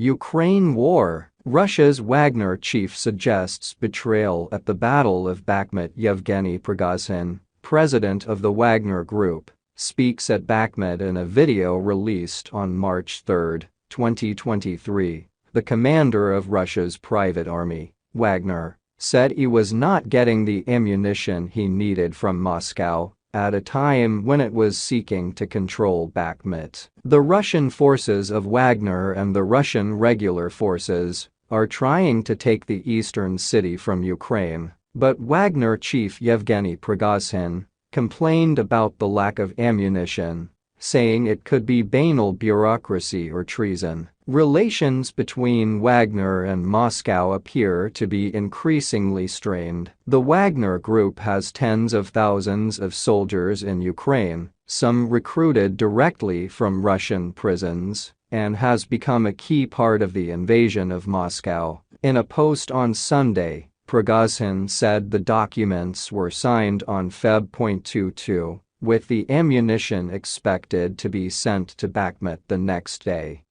Ukraine war. Russia's Wagner chief suggests betrayal at the Battle of Bakhmut. Yevgeny Prigozhin, president of the Wagner Group, speaks at Bakhmut in a video released on March 3, 2023. The commander of Russia's private army, Wagner, said he was not getting the ammunition he needed from Moscow at a time when it was seeking to control Bakhmut. The Russian forces of Wagner and the Russian regular forces are trying to take the eastern city from Ukraine, but Wagner chief Yevgeny Prigozhin complained about the lack of ammunition, saying it could be banal bureaucracy or treason. Relations between Wagner and Moscow appear to be increasingly strained. The Wagner Group has tens of thousands of soldiers in Ukraine, some recruited directly from Russian prisons, and has become a key part of the invasion of Moscow. In a post on Sunday, Prigozhin said the documents were signed on Feb. 22, with the ammunition expected to be sent to Bakhmut the next day.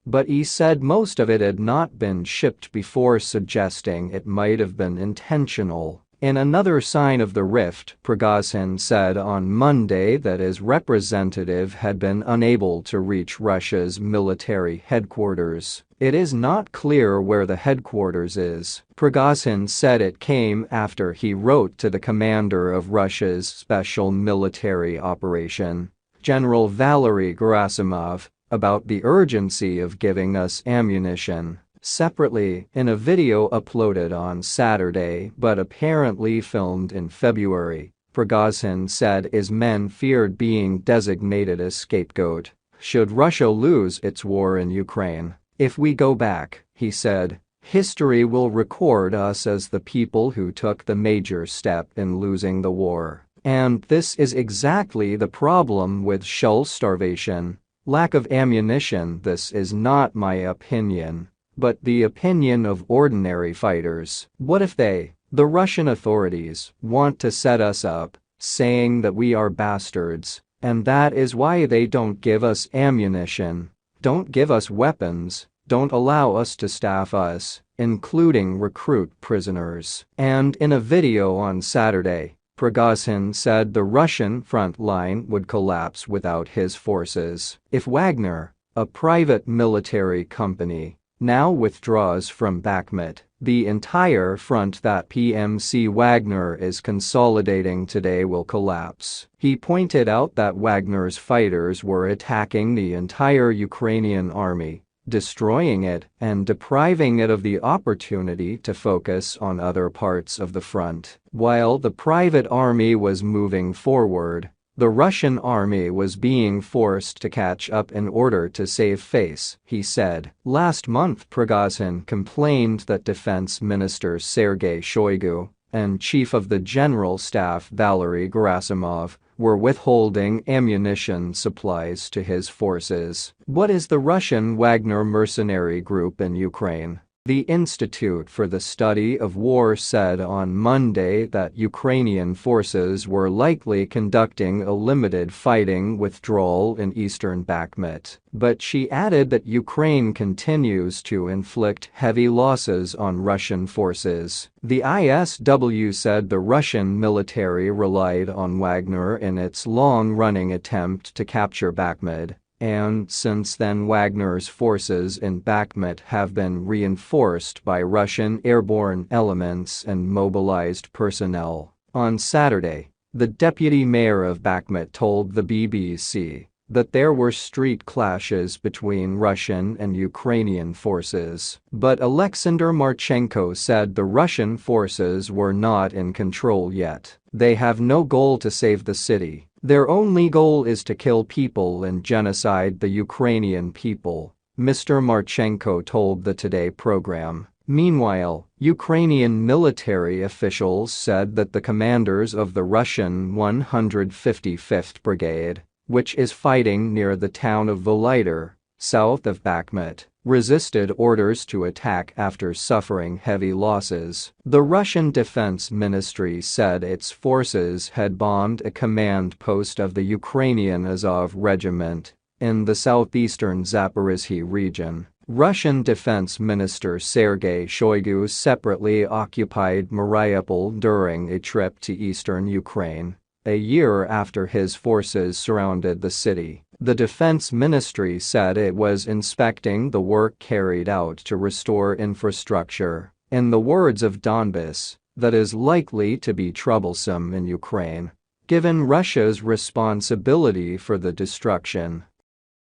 But he said most of it had not been shipped before, suggesting it might have been intentional. In another sign of the rift, Prigozhin said on Monday that his representative had been unable to reach Russia's military headquarters. It is not clear where the headquarters is. Prigozhin said it came after he wrote to the commander of Russia's special military operation, General Valery Gerasimov, about the urgency of giving us ammunition. Separately, in a video uploaded on Saturday but apparently filmed in February, Prigozhin said his men feared being designated a scapegoat should Russia lose its war in Ukraine. "If we go back," he said, "history will record us as the people who took the major step in losing the war. And this is exactly the problem with shell starvation, lack of ammunition." This is not my opinion, but the opinion of ordinary fighters. What if they, the Russian authorities, want to set us up, saying that we are bastards, and that is why they don't give us ammunition, don't give us weapons, don't allow us to staff us, including recruit prisoners. And in a video on Saturday, Prigozhin said the Russian front line would collapse without his forces. If Wagner, a private military company, now withdraws from Bakhmut, the entire front that PMC Wagner is consolidating today will collapse. He pointed out that Wagner's fighters were attacking the entire Ukrainian army, destroying it and depriving it of the opportunity to focus on other parts of the front. While the private army was moving forward, the Russian army was being forced to catch up in order to save face, he said. Last month, Prigozhin complained that Defense Minister Sergei Shoigu and Chief of the General Staff Valery Gerasimov were withholding ammunition supplies to his forces. What is the Russian Wagner mercenary group in Ukraine? The Institute for the Study of War said on Monday that Ukrainian forces were likely conducting a limited fighting withdrawal in eastern Bakhmut, but she added that Ukraine continues to inflict heavy losses on Russian forces. The ISW said the Russian military relied on Wagner in its long-running attempt to capture Bakhmut, and since then Wagner's forces in Bakhmut have been reinforced by Russian airborne elements and mobilized personnel. On Saturday, the deputy mayor of Bakhmut told the BBC that there were street clashes between Russian and Ukrainian forces, but Alexander Marchenko said the Russian forces were not in control yet. They have no goal to save the city. Their only goal is to kill people and genocide the Ukrainian people, Mr. Marchenko told the Today program. Meanwhile, Ukrainian military officials said that the commanders of the Russian 155th Brigade, which is fighting near the town of Volodar, south of Bakhmut, resisted orders to attack after suffering heavy losses. The Russian Defense Ministry said its forces had bombed a command post of the Ukrainian Azov Regiment in the southeastern Zaporizhzhia region. Russian Defense Minister Sergei Shoigu separately occupied Mariupol during a trip to eastern Ukraine, a year after his forces surrounded the city. The Defense Ministry said it was inspecting the work carried out to restore infrastructure, in the words of Donbas, that is likely to be troublesome in Ukraine, given Russia's responsibility for the destruction.